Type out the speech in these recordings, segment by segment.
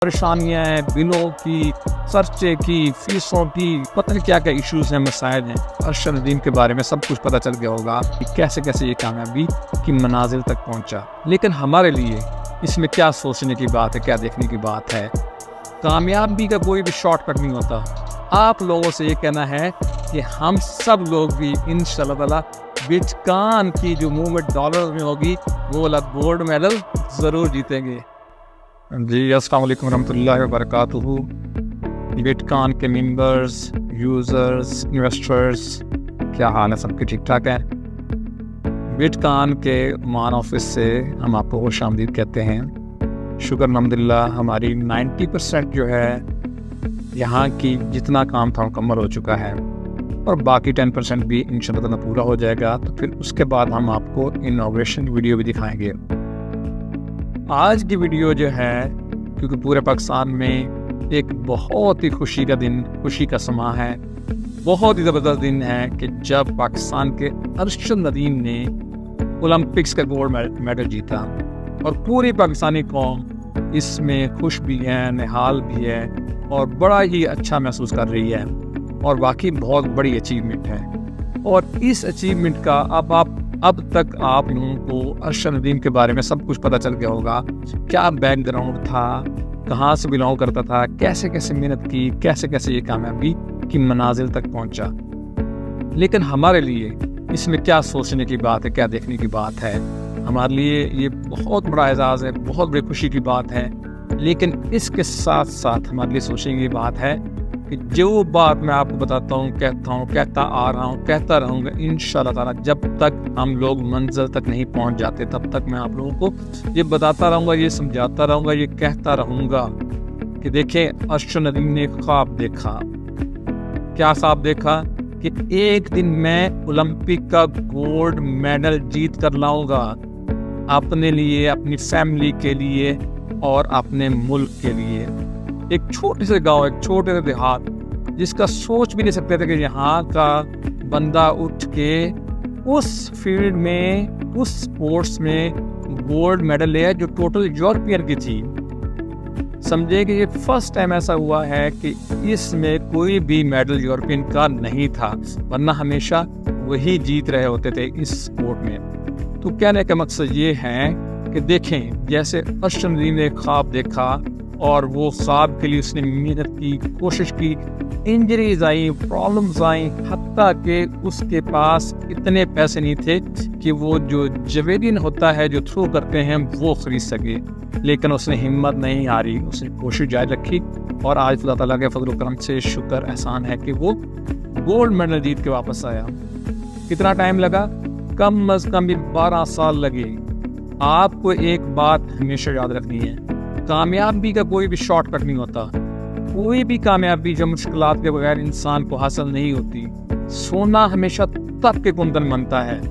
परेशानियां हैं, बिलों की, खर्चे की, फीसों की, पता नहीं क्या क्या इश्यूज हैं, मसाइल हैं। अरशद नदीम के बारे में सब कुछ पता चल गया होगा कि कैसे कैसे ये कामयाबी की मनाजिल तक पहुंचा। लेकिन हमारे लिए इसमें क्या सोचने की बात है, क्या देखने की बात है। कामयाबी का कोई भी शॉर्टकट नहीं होता। आप लोगों से ये कहना है कि हम सब लोग भी इंशाल्लाह ताला बिटकॉइन की जो मूवमेंट डॉलर में होगी वो वाला गोल्ड मेडल ज़रूर जीतेंगे। जी अस्सलाम वालेकुम रहमतुल्लाहि व बरकातुहू। बिटकॉइन के मेंबर्स, यूज़र्स, इन्वेस्टर्स, क्या हाल है? सबके ठीक ठाक है? बिटकॉइन के मान ऑफिस से हम आपको खुशामदीद कहते हैं। शुक्र अल्हम्दुलिल्लाह हमारी 90% जो है यहाँ की जितना काम था मुकम्मल हो चुका है और बाकी 10% भी इंशाल्लाह ताला पूरा हो जाएगा। तो फिर उसके बाद हम आपको इनॉग्रेशन वीडियो भी दिखाएंगे। आज की वीडियो जो है, क्योंकि पूरे पाकिस्तान में एक बहुत ही खुशी का दिन, खुशी का समा है, बहुत ही ज़बरदस्त दिन है कि जब पाकिस्तान के अरशद नदीम ने ओलंपिक्स का गोल्ड मेडल जीता और पूरी पाकिस्तानी कौम इसमें खुश भी है, निहाल भी है और बड़ा ही अच्छा महसूस कर रही है और वाकई बहुत बड़ी अचीवमेंट है। और इस अचीवमेंट का अब तक आप लोगों को अरशद नदीम के बारे में सब कुछ पता चल गया होगा। क्या बैकग्राउंड था, कहाँ से बिलोंग करता था, कैसे कैसे मेहनत की, कैसे कैसे ये कामयाबी की मनाजिल तक पहुंचा। लेकिन हमारे लिए इसमें क्या सोचने की बात है, क्या देखने की बात है। हमारे लिए ये बहुत बड़ा एजाज़ है, बहुत बड़ी खुशी की बात है। लेकिन इसके साथ साथ हमारे लिए सोचने की बात है कि जो बात मैं आपको बताता हूँ, कहता आ रहा हूँ, कहता रहूँगा इंशाल्लाह ताला, जब तक हम लोग मंजिल तक नहीं पहुँच जाते तब तक मैं आप लोगों को ये बताता रहूँगा, ये समझाता रहूँगा, ये कहता रहूँगा कि देखें अरशद नदीम ने ख्वाब देखा। क्या ख्वाब देखा? कि एक दिन मैं ओलंपिक का गोल्ड मेडल जीत कर लाऊंगा अपने लिए, अपनी फैमिली के लिए और अपने मुल्क के लिए। एक छोटे से गांव, एक छोटे से देहात जिसका सोच भी नहीं सकते थे कि यहाँ का बंदा उठ के उस फील्ड में, उस स्पोर्ट्स में गोल्ड मेडल ले आए जो टोटल यूरोपियन की थी। समझे कि ये फर्स्ट टाइम ऐसा हुआ है कि इसमें कोई भी मेडल यूरोपियन का नहीं था, वरना हमेशा वही जीत रहे होते थे इस स्पोर्ट में। तो कहने का मकसद ये है कि देखें, जैसे अरशद नदीम ने ख्वाब देखा और वो ख्वाब के लिए उसने मेहनत की, कोशिश की, इंजरीज आई, प्रॉब्लम्स आई, हत्ता कि उसके पास इतने पैसे नहीं थे कि वो जो जवेलिन होता है जो थ्रो करते हैं वो खरीद सके। लेकिन उसने हिम्मत नहीं हारी, उसने कोशिश जारी रखी और आज अल्लाह ताला के फजल करम से शुक्र एहसान है कि वो गोल्ड मेडल जीत के वापस आया। कितना टाइम लगा? कम अज कम भी 12 साल लगे। आपको एक बात हमेशा याद रखनी है, कामयाबी का कोई भी शॉर्टकट नहीं होता। कोई भी कामयाबी जो मुश्किलात के बगैर इंसान को हासिल नहीं होती। सोना हमेशा तब के कुंदन बनता है।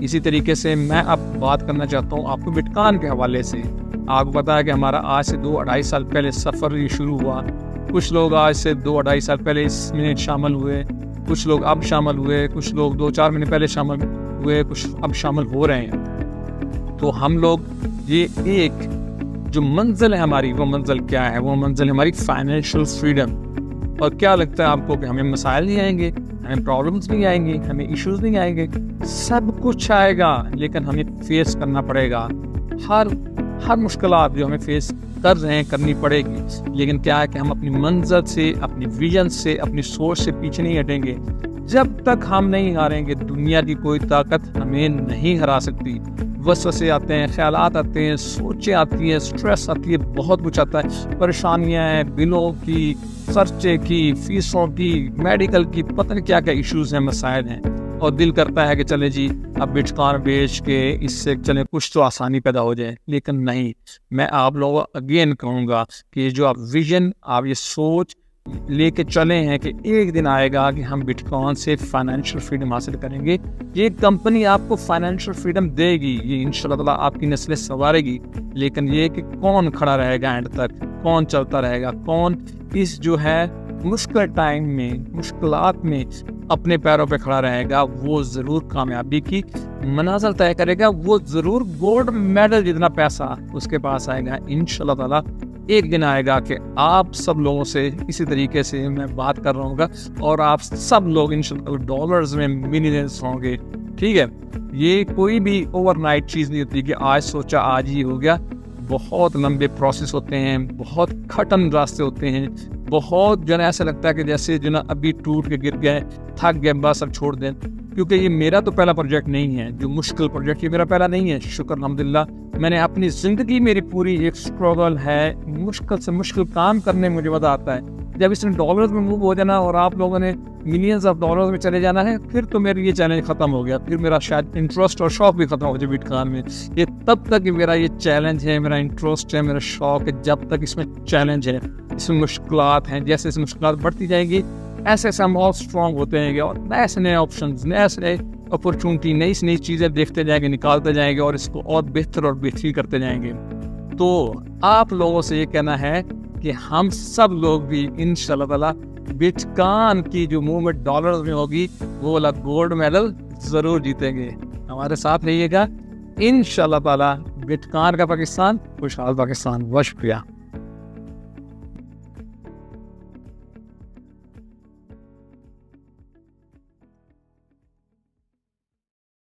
इसी तरीके से मैं अब बात करना चाहता हूँ आपको बिटकॉइन के हवाले से। आपको पता है कि हमारा आज से 2-2.5 साल पहले सफ़र ये शुरू हुआ। कुछ लोग आज से 2-2.5 साल पहले इसमें शामिल हुए, कुछ लोग अब शामिल हुए, कुछ लोग 2-4 महीने पहले शामिल हुए, कुछ अब शामिल हो रहे हैं। तो हम लोग ये एक जो मंजिल है हमारी, वो मंजिल क्या है? वो मंजिल है हमारी फाइनेंशियल फ्रीडम। और क्या लगता है आपको कि हमें मसाइल नहीं आएंगे, हमें प्रॉब्लम्स नहीं आएंगे, हमें इश्यूज नहीं आएंगे? सब कुछ आएगा, लेकिन हमें फेस करना पड़ेगा। हर मुश्किलात जो हमें फेस कर रहे हैं करनी पड़ेगी। लेकिन क्या है कि हम अपनी मंजिल से, अपनी विजन से, अपनी सोच से पीछे नहीं हटेंगे। जब तक हम नहीं हारेंगे, दुनिया की कोई ताकत हमें नहीं हरा सकती। वसवसे आते हैं, ख्यालात आते हैं, सोचें आती हैं, स्ट्रेस आती है, बहुत कुछ आता है। परेशानियां हैं, बिलों की, खर्चे की, फीसों की, मेडिकल की, पता नहीं क्या क्या इश्यूज हैं, मसाइल हैं। और दिल करता है कि चले जी अब बिटकॉइन बेच के इससे चले कुछ तो आसानी पैदा हो जाए। लेकिन नहीं, मैं आप लोगों को अगेन कहूँगा कि जो आप विजन, आप ये सोच लेके चले हैं कि एक दिन आएगा कि हम बिटकॉइन से फाइनेंशियल फ्रीडम हासिल करेंगे। ये कंपनी आपको फाइनेंशियल फ्रीडम देगी, ये इंशाल्लाह ताला आपकी नस्लें संवारेगी। लेकिन ये कि कौन खड़ा रहेगा एंड तक, कौन चलता रहेगा, कौन इस जो है मुश्किल टाइम में, मुश्किलात में अपने पैरों पे खड़ा रहेगा, वो ज़रूर कामयाबी की मनाज़िल तय करेगा। वो ज़रूर गोल्ड मेडल जितना पैसा उसके पास आएगा इंशाल्लाह ताला। एक दिन आएगा कि आप सब लोगों से इसी तरीके से मैं बात कर रहा हूँगा और आप सब लोग इंशाल्लाह डॉलर्स में मिलियनर्स होंगे। ठीक है, ये कोई भी ओवरनाइट चीज़ नहीं होती कि आज सोचा आज ही हो गया। बहुत लंबे प्रोसेस होते हैं, बहुत कठिन रास्ते होते हैं, बहुत जो है ऐसा लगता है कि जैसे जो ना अभी टूट के गिर गए, थक गए, बस अब छोड़ दें। क्योंकि ये मेरा तो पहला प्रोजेक्ट नहीं है, जो मुश्किल प्रोजेक्ट, ये मेरा पहला नहीं है। शुक्र अल्हम्दुलिल्लाह मैंने अपनी ज़िंदगी मेरी पूरी एक स्ट्रगल है, मुश्किल से मुश्किल काम करने में मुझे मज़ा आता है। जब इसने डॉलर्स में मूव हो जाना और आप लोगों ने मिलियंस ऑफ डॉलर्स में चले जाना है, फिर तो मेरा ये चैलेंज ख़त्म हो गया। फिर मेरा शायद इंटरेस्ट और शौक भी ख़त्म हो जाए बिटकॉइन में। ये तब तक मेरा ये चैलेंज है, मेरा इंटरेस्ट है, मेरा शौक है, जब तक इसमें चैलेंज है, इसमें मुश्किलात हैं। जैसे जैसे मुश्किलात बढ़ती जाएंगी ऐसे ऐसे हम और स्ट्रॉन्ग होते जाएंगे और नए से नए ऑप्शन, नए से नए अपॉर्चुनिटी, नई से नई चीज़ें देखते जाएंगे, निकालते जाएंगे और इसको और बेहतर और बेहतरीन करते जाएंगे। तो आप लोगों से ये कहना है कि हम सब लोग भी इंशाल्लाह ताला बिटकॉइन की जो मूवमेंट डॉलर्स में होगी वो वाला गोल्ड मेडल ज़रूर जीतेंगे। हमारे साथ रहिएगा। इंशाल्लाह ताला बिटकॉइन का पाकिस्तान, खुशहाल पाकिस्तान। बहुत शुक्रिया।